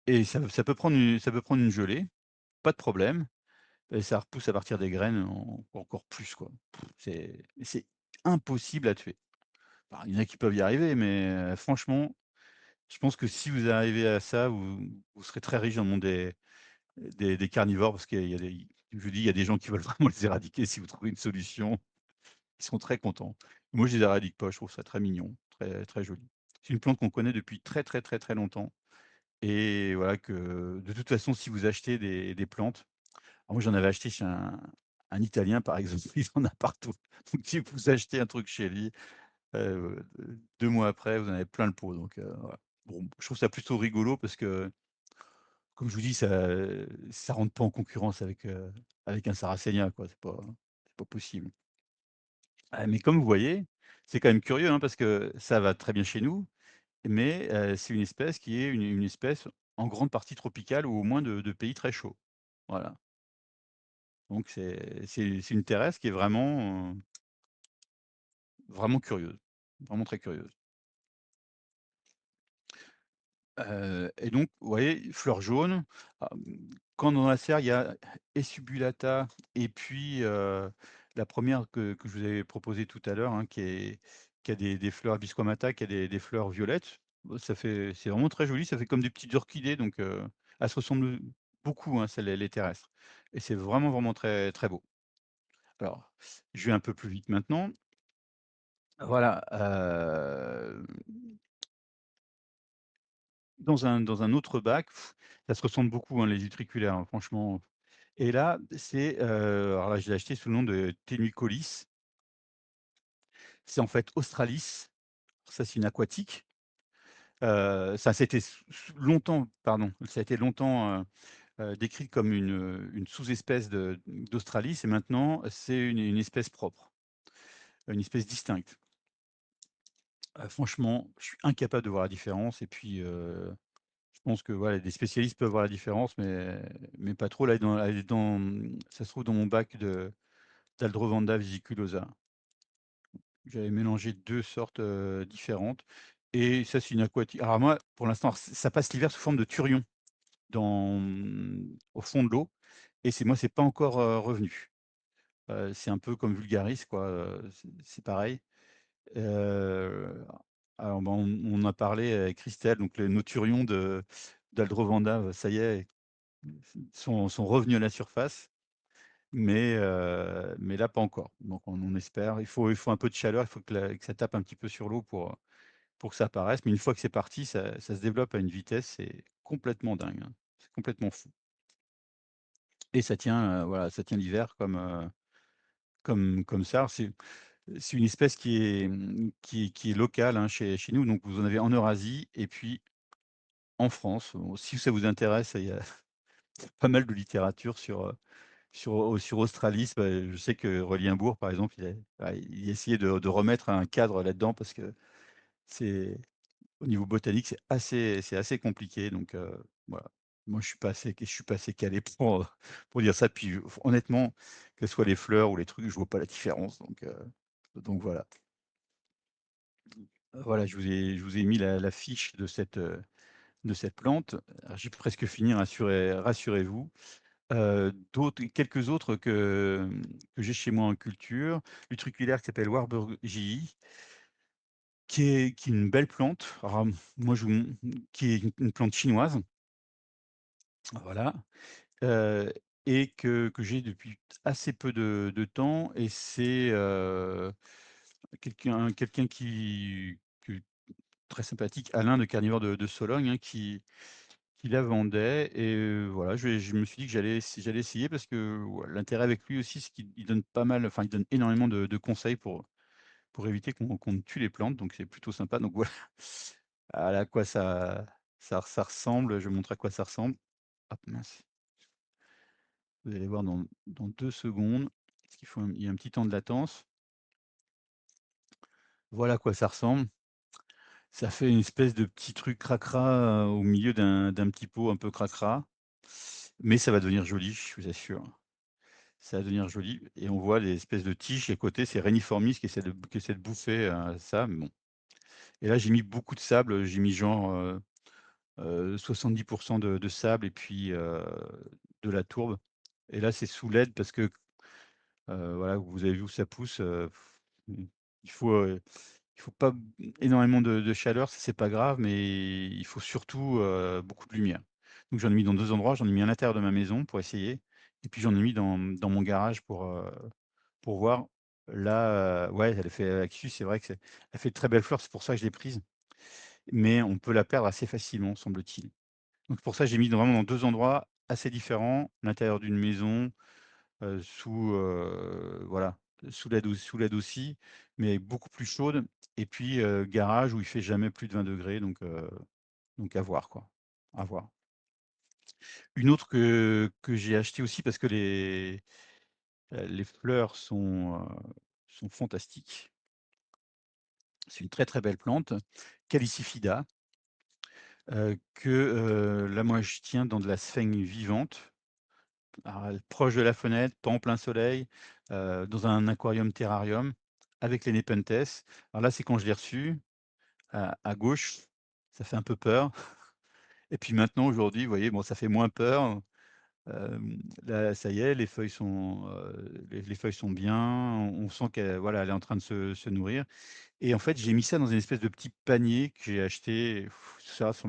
et ça peut prendre une gelée, pas de problème et ça repousse à partir des graines encore plus, quoi. C'est impossible à tuer. Alors il y en a qui peuvent y arriver, mais franchement, je pense que si vous arrivez à ça, vous serez très riche dans le monde des carnivores parce qu'il y a des je vous dis, il y a des gens qui veulent vraiment les éradiquer. Si vous trouvez une solution, ils seront très contents. Moi, j'ai des radices pois, je trouve ça très mignon, très très joli. C'est une plante qu'on connaît depuis très, très, très, très longtemps et voilà que de toute façon, si vous achetez des plantes, alors moi, j'en avais acheté chez un Italien, par exemple, il en a partout. Donc si vous achetez un truc chez lui, 2 mois après, vous en avez plein le pot, donc voilà. Bon, je trouve ça plutôt rigolo parce que, comme je vous dis, ça rentre pas en concurrence avec un Sarracenia, quoi, c'est pas possible. Ah, mais comme vous voyez, c'est quand même curieux, hein, parce que ça va très bien chez nous, mais c'est une espèce qui est une espèce en grande partie tropicale ou au moins de pays très chauds. Voilà, donc c'est une terrestre qui est vraiment, vraiment curieuse, vraiment très curieuse. Et donc, vous voyez, fleurs jaunes, quand dans la serre, il y a Esubulata et puis, la première que je vous avais proposée tout à l'heure, hein, qui a des fleurs Hibiscumata, qui a des fleurs violettes. Bah, c'est vraiment très joli, ça fait comme des petites orchidées donc, elles se ressemblent beaucoup, hein, celles les terrestres et c'est vraiment, vraiment très, très beau. Alors, je vais un peu plus vite maintenant. Voilà, dans un autre bac, ça se ressemble beaucoup, hein, les utriculaires, hein, franchement. Et là, alors là, je l'ai acheté sous le nom de Tenuicolis. C'est en fait Australis. Ça, c'est une aquatique. Ça, c'était longtemps, pardon, ça a été longtemps décrit comme une sous-espèce d'Australis, et maintenant, c'est une espèce propre, une espèce distincte. Franchement, je suis incapable de voir la différence. Et puis, je pense que voilà, des spécialistes peuvent voir la différence, mais pas trop. Là, ça se trouve dans mon bac d'Aldrovanda vesiculosa. J'avais mélangé 2 sortes, différentes et ça, c'est une aquatique. Alors moi, pour l'instant, ça passe l'hiver sous forme de turion au fond de l'eau et c'est pas encore, revenu. C'est un peu comme Vulgaris quoi, c'est pareil. Heu, alors, bah, on a parlé avec Christelle, donc nos turions d'Aldrovanda, ça y est, sont revenus à la surface, mais là, pas encore. Donc on espère. Il faut un peu de chaleur, il faut que ça tape un petit peu sur l'eau pour que ça apparaisse, mais une fois que c'est parti, ça se développe à une vitesse, c'est complètement dingue, hein. C'est complètement fou et ça tient, voilà, ça tient l'hiver comme ça. Alors c'est une espèce qui est locale, hein, chez nous, donc vous en avez en Eurasie et puis en France. Bon, si ça vous intéresse, il y a pas mal de littérature sur Australis. Bah, je sais que Relienbourg, par exemple, il a essayé de remettre un cadre là-dedans parce que c'est au niveau botanique, c'est assez compliqué donc voilà. Moi, je suis pas assez calé pour dire ça. Puis, honnêtement, que ce soit les fleurs ou les trucs, je vois pas la différence donc voilà. Voilà, je vous ai mis la fiche de cette plante. Alors j'ai presque fini, rassurez-vous. Quelques autres que j'ai chez moi en culture. L'utriculaire qui s'appelle Warburgii, qui est une belle plante. Alors, moi je vous qui est une plante chinoise, voilà, heu et que j'ai depuis assez peu de temps et c'est, quelqu'un très sympathique, Alain de Carnivore de Sologne, hein, qui la vendait et voilà, je me suis dit que j'allais essayer parce que, ouais, l'intérêt avec lui aussi, c'est qu'il donne pas mal, enfin, il donne énormément de conseils pour éviter qu'on ne tue les plantes, donc c'est plutôt sympa, donc voilà. À quoi ça ressemble, je vais montrer à quoi ça ressemble. Hop, mince, vous allez voir dans 2 secondes, parce il y a un petit temps de latence. Voilà à quoi ça ressemble. Ça fait une espèce de petit truc cracra, au milieu d'un petit pot un peu cracra, mais ça va devenir joli, je vous assure. Ça va devenir joli et on voit les espèces de tiges à côté, c'est Reniformis qui essaie de bouffer, ça, mais bon. Et là, j'ai mis beaucoup de sable, j'ai mis genre, 70 de sable et puis, de la tourbe et là, c'est sous l'aide parce que, voilà, vous avez vu où ça pousse, mmh, il faut, il faut pas énormément de chaleur, ça c'est pas grave, mais il faut surtout, beaucoup de lumière. Donc j'en ai mis dans 2 endroits, j'en ai mis à l'intérieur de ma maison pour essayer et puis j'en ai mis dans mon garage pour voir. Là, ouais, elle fait Actus, c'est vrai que elle fait de très belles fleurs, c'est pour ça que je l'ai prise, mais on peut la perdre assez facilement, semble-t-il. Donc pour ça, j'ai mis vraiment dans 2 endroits assez différents, l'intérieur d'une maison, sous, voilà, sous l'aide aussi, mais beaucoup plus chaude et puis, garage où il fait jamais plus de 20 degrés, donc à voir quoi, à voir. Une autre que j'ai acheté aussi parce que les fleurs sont fantastiques. C'est une très, très belle plante, Calycifida, là moi je tiens dans de la sphaigne vivante. Alors, proche de la fenêtre, pas en plein soleil, dans un aquarium terrarium avec les Nepenthes. Alors là, c'est quand je l'ai reçu, à gauche, ça fait un peu peur et puis maintenant, aujourd'hui, vous voyez, bon, ça fait moins peur. Là, ça y est, les feuilles sont bien, on sent qu'elle voilà, elle est en train de se nourrir et en fait, j'ai mis ça dans une espèce de petit panier que j'ai acheté, tout ça sur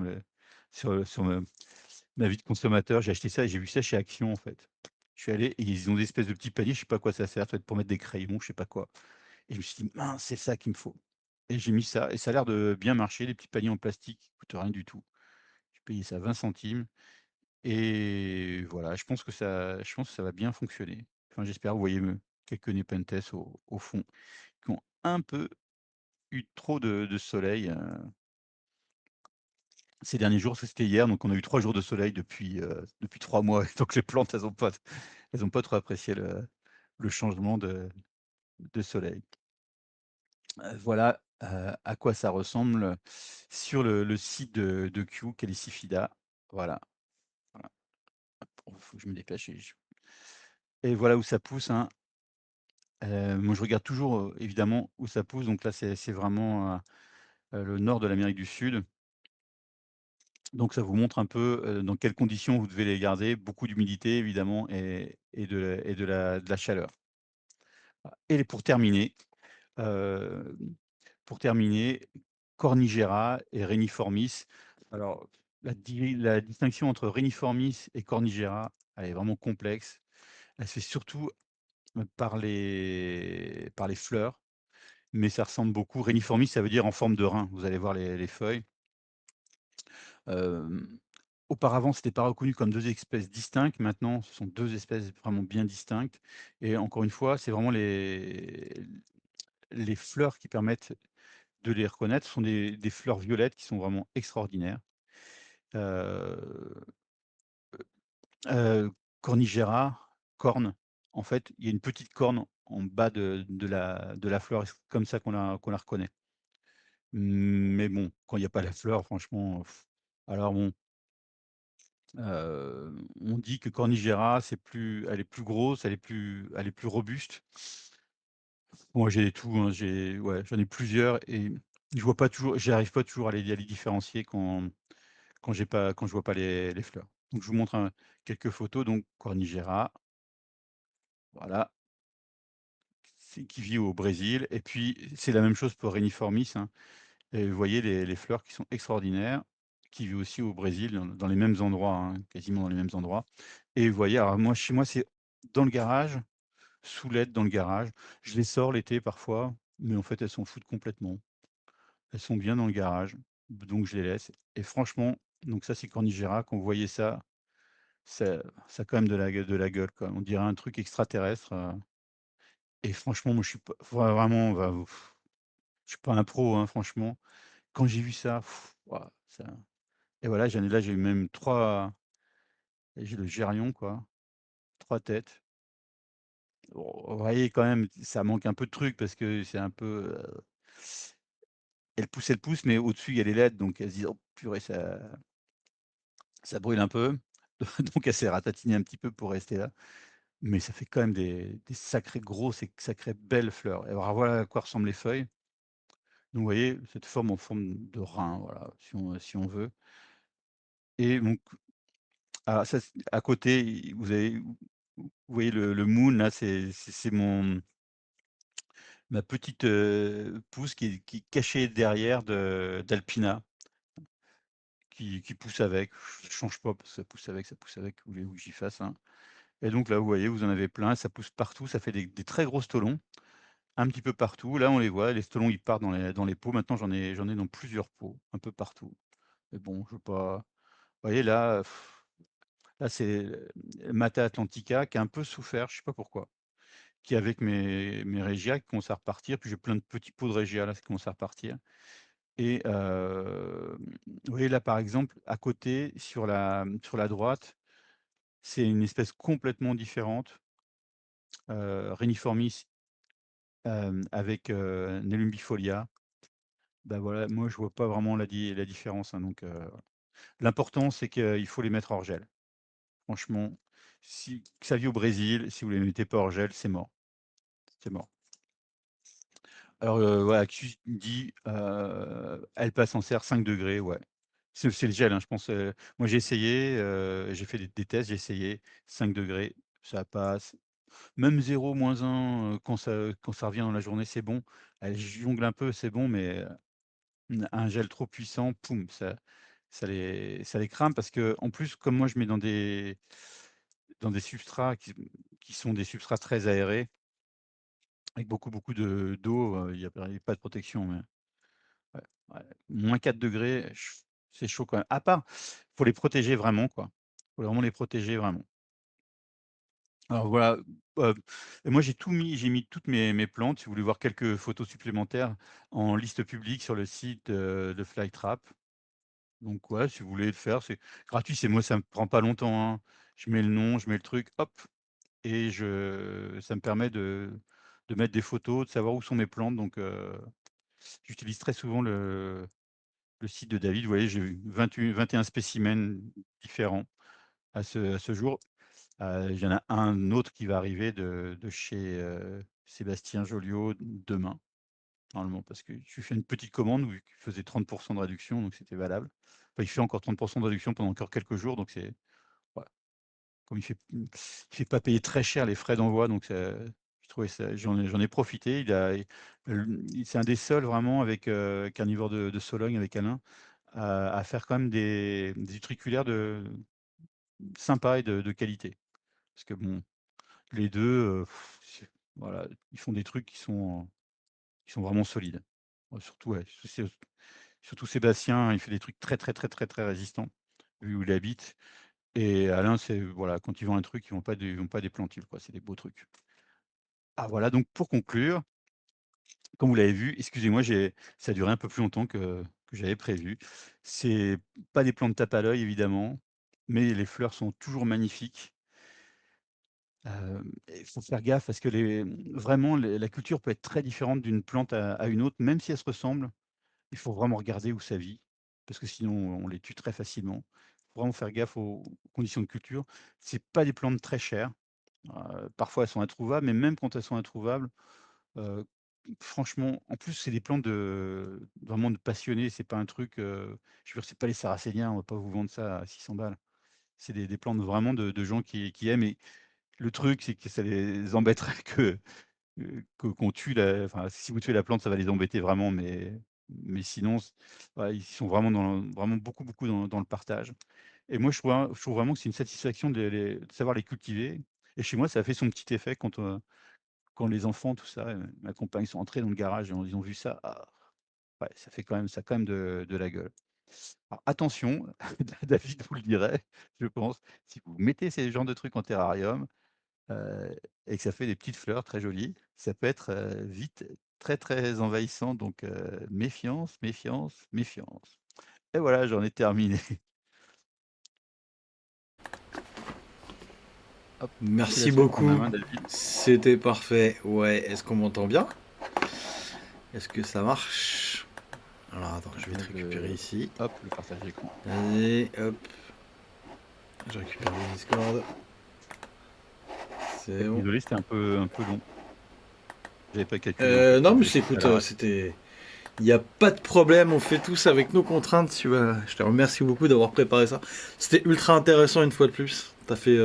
ma vie de consommateur. J'ai acheté ça et j'ai vu ça chez Action, en fait. Je suis allé et ils ont des espèces de petits paniers, je sais pas à quoi ça sert, ça doit être pour mettre des crayons, je sais pas quoi et je me suis dit: «Mince, c'est ça qu'il me faut» et j'ai mis ça et ça a l'air de bien marcher, les petits paniers en plastique qui coûtent rien du tout. J'ai payé ça 20 centimes et voilà, je pense que ça va bien fonctionner. Enfin, j'espère, vous voyez, quelques Nepenthes au fond qui ont un peu eu trop de soleil, ces derniers jours. C'était hier, donc on a eu 3 jours de soleil depuis 3 mois. Donc les plantes, elles ont pas trop apprécié le changement de soleil. Voilà, à quoi ça ressemble sur le site de Kew, Calycifida. Voilà, voilà. Oh, faut que je me dépêche et voilà où ça pousse, hein. Moi je regarde toujours, évidemment où ça pousse, donc là c'est vraiment, le nord de l'Amérique du Sud. Donc ça vous montre un peu, dans quelles conditions vous devez les garder. Beaucoup d'humidité évidemment et de la chaleur. Ah et heu, pour terminer, Cornigera et Reniformis. Alors la distinction entre Reniformis et Cornigera, elle est vraiment complexe. Elle se fait surtout, par les fleurs, mais ça ressemble beaucoup. Reniformis, ça veut dire en forme de rein. Vous allez voir les feuilles. Hem, Auparavant, c'était pas reconnu comme 2 espèces distinctes. Maintenant, ce sont 2 espèces vraiment bien distinctes et encore une fois, c'est vraiment les fleurs qui permettent de les reconnaître. Ce sont des fleurs violettes qui sont vraiment extraordinaires. Heu Cornigera, corne, en fait, il y a une petite corne en bas de la fleur et c'est comme ça qu'on la reconnaît. Mais bon, quand il y a pas la fleur, franchement, alors bon. On dit que Cornigera, elle est plus grosse, elle est plus robuste. Moi, j'ai tout, hein, ouais, j'en ai plusieurs et j'arrive pas toujours à les différencier quand je vois pas les fleurs. Donc je vous montre quelques photos, donc Cornigera, voilà, c'est qui vit au Brésil et puis c'est la même chose pour Reniformis, hein. Et vous voyez les fleurs qui sont extraordinaires, qui vit aussi au Brésil, dans les mêmes endroits, hein, quasiment dans les mêmes endroits. Et vous voyez, alors moi, chez moi, c'est dans le garage, sous l'aide dans le garage. Je les sors l'été parfois, mais en fait, elles s'en foutent complètement. Elles sont bien dans le garage, donc je les laisse. Et franchement, donc ça, c'est Cornigera. Quand vous voyez ça, ça a quand même de la gueule, quoi. On dirait un truc extraterrestre. Et franchement, moi, je suis pas vraiment, je suis pas un pro, hein, franchement. Quand j'ai vu ça, waouh, ça et voilà, j'ai eu même 3. J'ai le Geryon, quoi, 3 têtes. Bon, vous voyez quand même, ça manque un peu de truc parce que c'est un peu, elle pousse, mais au-dessus, il y a les LED, donc elle se dit: «Oh purée, ça brûle un peu». Donc elle s'est ratatinée un petit peu pour rester là, mais ça fait quand même des sacrées grosses et sacrées belles fleurs. Et alors voilà à quoi ressemblent les feuilles. Donc vous voyez, cette forme en forme de rein, voilà, si on veut. Et donc ah ça c à côté, vous voyez le moon là, c'est ma petite, pousse qui est cachée derrière d'Alpina, qui pousse avec. Je change pas parce que ça pousse avec, que voulez-vous que j'y fasse, hein? Et donc là, vous voyez, vous en avez plein, ça pousse partout, ça fait des très gros stolons. un petit peu partout. Là, on les voit, les stolons, ils partent dans les pots. Maintenant, j'en ai dans plusieurs pots, un peu partout. Mais bon, je veux pas. Vous voyez là, là c'est Mata Atlantica qui a un peu souffert, je sais pas pourquoi. Qui avec mes Régias qui commencent à repartir, puis j'ai plein de petits pots de Régia là qui commencent à repartir. Et vous voyez là, par exemple, à côté, sur la droite, c'est une espèce complètement différente, Reniformis, avec, Nelumbifolia. Bah, voilà, moi je vois pas vraiment la différence, hein, donc l'important c'est qu'il faut les mettre hors gel. Franchement, si ça vit au Brésil, si vous les mettez pas hors gel, c'est mort, c'est mort. Alors, voilà, Q dit, elle passe en serre 5 degrés, ouais. C'est le gel, hein, je pense, moi j'ai essayé, j'ai fait des tests, j'ai essayé 5 degrés, ça passe. Même 0, -1, quand ça revient dans la journée, c'est bon. Elle jongle un peu, c'est bon, mais un gel trop puissant, poum, ça les crame parce que en plus, comme moi je mets dans des substrats qui sont des substrats très aérés, avec beaucoup, beaucoup d'eau, il y a pas de protection, mais ouais, ouais, -4 degrés, c'est chaud quand même. À part, faut les protéger vraiment, quoi. Faut vraiment les protéger vraiment. Alors voilà, heu, et moi j'ai mis toutes mes plantes. Si vous voulez voir quelques photos supplémentaires, en liste publique sur le site, de Flytrap. Donc ouais, si vous voulez le faire, c'est gratuit, c'est moi ça me prend pas longtemps, hein. Je mets le nom, je mets le truc, hop, et ça me permet de mettre des photos, de savoir où sont mes plantes. Donc j'utilise très souvent le site de David. Vous voyez, j'ai eu 21 spécimens différents à ce jour. Il y en a un autre qui va arriver de chez, Sébastien Joliot demain, normalement, parce que je lui fais une petite commande où il faisait 30 de réduction, donc c'était valable. Enfin, il fait encore 30 de réduction pendant encore quelques jours, donc c'est ouais, comme il fait pas payer très cher les frais d'envoi, donc je trouvais ça, j'en ai profité. C'est un des seuls vraiment avec, Carnivore de Sologne avec Alain, à faire quand même des utriculaires sympas et de qualité. Parce que bon, les 2, voilà, ils font des trucs qui sont vraiment solides. Ouais, surtout, ouais, surtout Sébastien, il fait des trucs très, très, très, très, très résistants, vu où il habite. Et Alain, c'est voilà, quand ils vendent un truc, ils vont pas des plantules, quoi, c'est des beaux trucs. Ah voilà, donc pour conclure, comme vous l'avez vu, excusez-moi, ça a duré un peu plus longtemps que j'avais prévu. C'est pas des plantes tape à l'œil évidemment, mais les fleurs sont toujours magnifiques. Il faut faire gaffe parce que vraiment la culture peut être très différente d'une plante à une autre, même si elles se ressemblent. Il faut vraiment regarder où ça vit, parce que sinon on les tue très facilement. Il faut vraiment faire gaffe aux conditions de culture. C'est pas des plantes très chères, parfois elles sont introuvables, mais même quand elles sont introuvables, heu, franchement, en plus c'est des plantes vraiment de passionnés, c'est pas un truc, je veux dire, c'est pas les sarracéniens, on va pas vous vendre ça à 600 balles. C'est des plantes vraiment de gens qui aiment. Et le truc, c'est que ça les embêterait qu'on tue enfin, si vous tuez la plante, ça va les embêter vraiment, mais sinon, voilà, ils sont vraiment vraiment beaucoup, beaucoup dans le partage. Et moi, je trouve vraiment que c'est une satisfaction de savoir les cultiver. Et chez moi, ça a fait son petit effet quand les enfants, tout ça, ma compagne sont entrés dans le garage et ils ont vu ça. Ah, ouais, ça a quand même de la gueule. Alors attention, David vous le dirait, je pense, si vous mettez ces genres de trucs en terrarium, et que ça fait des petites fleurs très jolies, ça peut être, vite très, très envahissant. Donc méfiance, méfiance, méfiance. Et voilà, j'en ai terminé. Hop, je te Merci laisse reprendre la beaucoup. main, David. C'était parfait. Ouais, est-ce qu'on m'entend bien? Est-ce que ça marche? Alors attends, je vais te J'enlève récupérer ici. le partage d'écran. Allez, hop. Je récupère le Discord. C'est bon. Désolé, c'était un peu long. J'avais pas calculé en plus, Non, mais j'ai fait ça à écoute, l'arrache. c'était. Il n'y a pas de problème, on fait tous avec nos contraintes. Tu vois. Je te remercie beaucoup d'avoir préparé ça. C'était ultra intéressant une fois de plus. T'as fait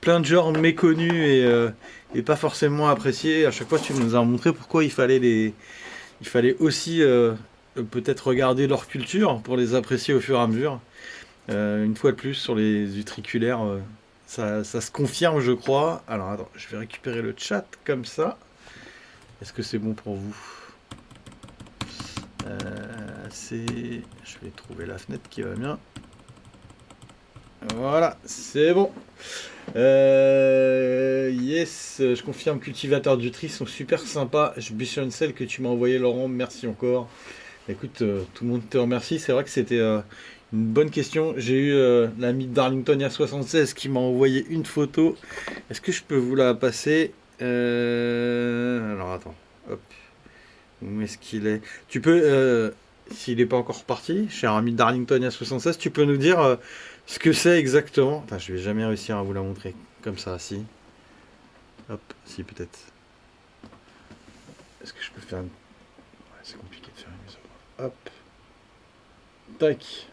plein de genres méconnus et pas forcément appréciés. À chaque fois, tu nous as montré pourquoi il fallait aussi peut-être regarder leur culture pour les apprécier au fur et à mesure. Une fois de plus sur les utriculaires, ça se confirme, je crois. Alors attends, je vais récupérer le chat comme ça. Est-ce que c'est bon pour vous? Je vais trouver la fenêtre qui va bien. Voilà, c'est bon. Yes, je confirme, cultivateurs d'Utri sont super sympas. Je bûcheronne celle que tu m'as envoyé, Laurent. Merci encore. Écoute, tout le monde te remercie. C'est vrai que c'était une bonne question. J'ai eu l'ami de Darlington 76 qui m'a envoyé une photo. Est-ce que je peux vous la passer? Alors attends. Hop. Où est-ce qu'il est? Tu peux, s'il n'est pas encore parti, cher ami de Darlington 76, tu peux nous dire ce que c'est exactement? Enfin, je vais jamais réussir à vous la montrer comme ça, si. Hop, si peut-être. Est-ce que je peux faire une... Ouais, c'est compliqué de faire une mise au point. Hop. Tac.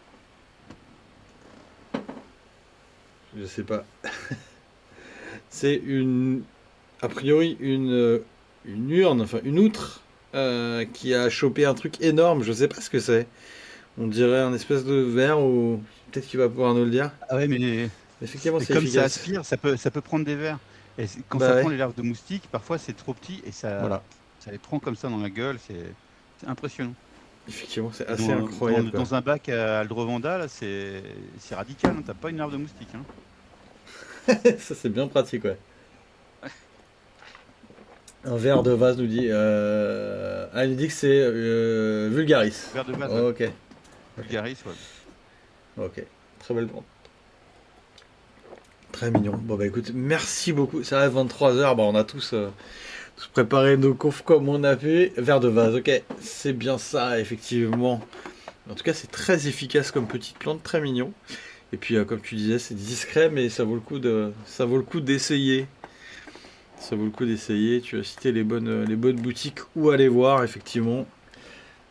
Je sais pas. C'est une... A priori, une urne, enfin une outre, qui a chopé un truc énorme. Je sais pas ce que c'est. On dirait un espèce de verre ou... Peut-être qu'il va pouvoir nous le dire. Ah ouais, mais Effectivement, c'est comme ça efficace. aspire, ça peut prendre des vers. Et quand Bah ça prend ouais, les larves de moustiques, parfois c'est trop petit et voilà. ça les prend comme ça dans la gueule. C'est impressionnant. Effectivement, c'est Et assez incroyable, quoi. dans un bac à Aldrovanda, là, c'est radical. Hein. T'as pas une larve de moustique. Hein. Ça, c'est bien pratique, ouais. Un verre de vase nous dit... Ah, il nous dit que c'est Vulgaris. Vers de base, ouais. Ok, Vulgaris, ouais. ok. Très belle bande. Très mignon. Bon, bah écoute, merci beaucoup. Ça reste 23h. Bah, on a tous préparé nos confs comme on a pu. Verre de vase, ok. C'est bien ça, effectivement. En tout cas, c'est très efficace comme petite plante, très mignon. Et puis, comme tu disais, c'est discret, mais ça vaut le coup d'essayer. Ça vaut le coup d'essayer. Tu as cité les bonnes boutiques où aller voir, effectivement.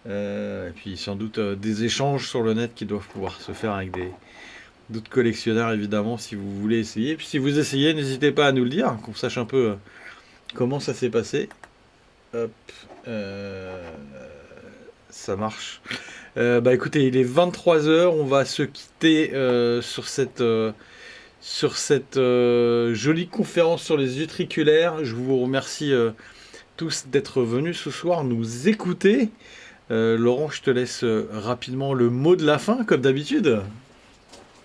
Et puis, sans doute, des échanges sur le net qui doivent pouvoir se faire avec d'autres collectionneurs, évidemment, si vous voulez essayer. Et puis, si vous essayez, n'hésitez pas à nous le dire, qu'on sache un peu comment ça s'est passé. Hop. Ça marche. Bah écoutez, il est 23h, on va se quitter sur cette jolie conférence sur les utriculaires. Je vous remercie tous d'être venus ce soir nous écouter. Laurent, je te laisse rapidement le mot de la fin, comme d'habitude.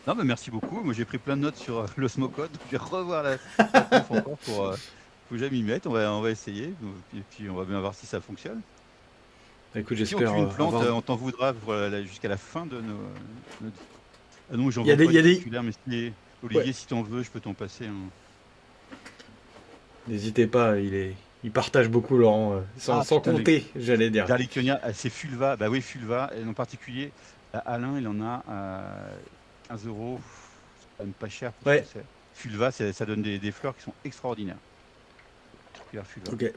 Non, mais merci beaucoup. Moi, j'ai pris plein de notes sur l'osmocode. Je vais revoir la conf encore pour faut que j'aille m'y mettre. On va essayer. Et puis, on va bien voir si ça fonctionne. Écoute, Si on j'espère tue une plante, avoir... on t'en voudra jusqu'à la fin de nos... Ah non, j'en Il y a veux des, pas il y a des... utriculaires, mais Ouais, Olivier, si t'en veux, je peux t'en passer. n'hésitez pas, il partage beaucoup, Laurent, Ah sans putain, compter, j'allais dire. Darliconia, c'est Fulva. Bah oui, Fulva. Et en particulier, Alain, il en a à 15 euros. C'est quand même pas cher pour ce que Ouais, c'est. Fulva, ça donne des fleurs qui sont extraordinaires. Utriculaire Fulva. ok,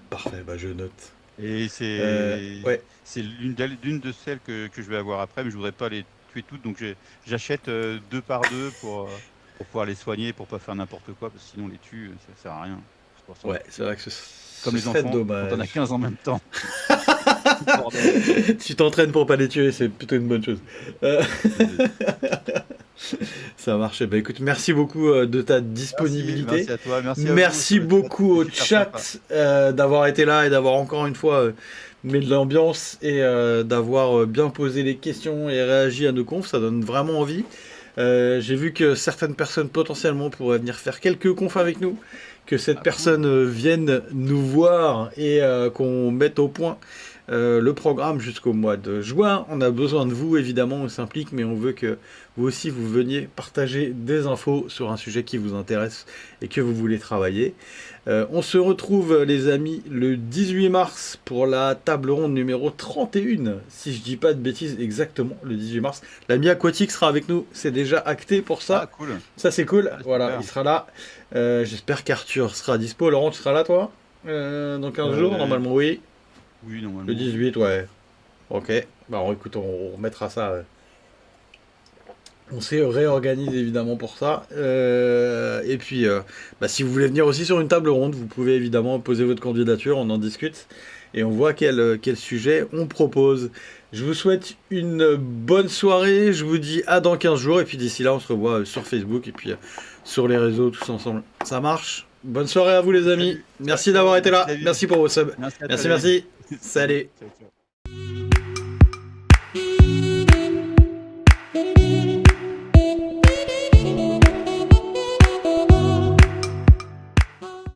parfait, bah je note. Et Ouais, c'est l'une de celles que je vais avoir après, mais je voudrais pas les tuer toutes, donc j'achète deux par deux pour pouvoir les soigner, pour pas faire n'importe quoi, parce que sinon on les tue, ça sert à rien. C'est pour ça. ouais, c'est vrai que Comme ce les serait enfants, quand on a dommage. 15 en même temps. C'est le bordel. Tu t'entraînes pour pas les tuer, c'est plutôt une bonne chose. Euh, Ça marche. Bah écoute, merci beaucoup de ta disponibilité. Merci à toi, merci à vous sur Merci le chat, beaucoup c'est au super sympa. chat d'avoir été là et d'avoir encore une fois mis de l'ambiance et d'avoir bien posé les questions et réagi à nos confs. Ça donne vraiment envie. J'ai vu que certaines personnes potentiellement pourraient venir faire quelques confs avec nous. Que cette Ah cool. personne vienne nous voir et qu'on mette au point le programme jusqu'au mois de juin. On a besoin de vous, évidemment, on s'implique, mais on veut que vous aussi vous veniez partager des infos sur un sujet qui vous intéresse et que vous voulez travailler. On se retrouve, les amis, le 18 mars pour la table ronde numéro 31, si je dis pas de bêtises, exactement, le 18 mars. L'ami aquatique sera avec nous, c'est déjà acté pour Ah ça. cool. Ça, c'est cool. Ah, Voilà, super. il sera là. J'espère qu'Arthur sera dispo. Laurent, tu seras là, toi dans 15 jours, Euh, normalement, oui. oui, Le normalement, oui. 18, ouais. Ok. Bah, écoute, on remettra ça. On s'est réorganise évidemment pour ça. Et puis, bah, si vous voulez venir aussi sur une table ronde, vous pouvez évidemment poser votre candidature, on en discute et on voit quel sujet on propose. Je vous souhaite une bonne soirée. Je vous dis à dans 15 jours. Et puis d'ici là, on se revoit sur Facebook et puis sur les réseaux tous ensemble. Ça marche? Bonne soirée à vous les Allez, amis. salut, ciao, Merci ciao, d'avoir été merci là. David, Merci pour vos subs. merci à toi Merci, David. merci. Salut, Salut. ciao, ciao.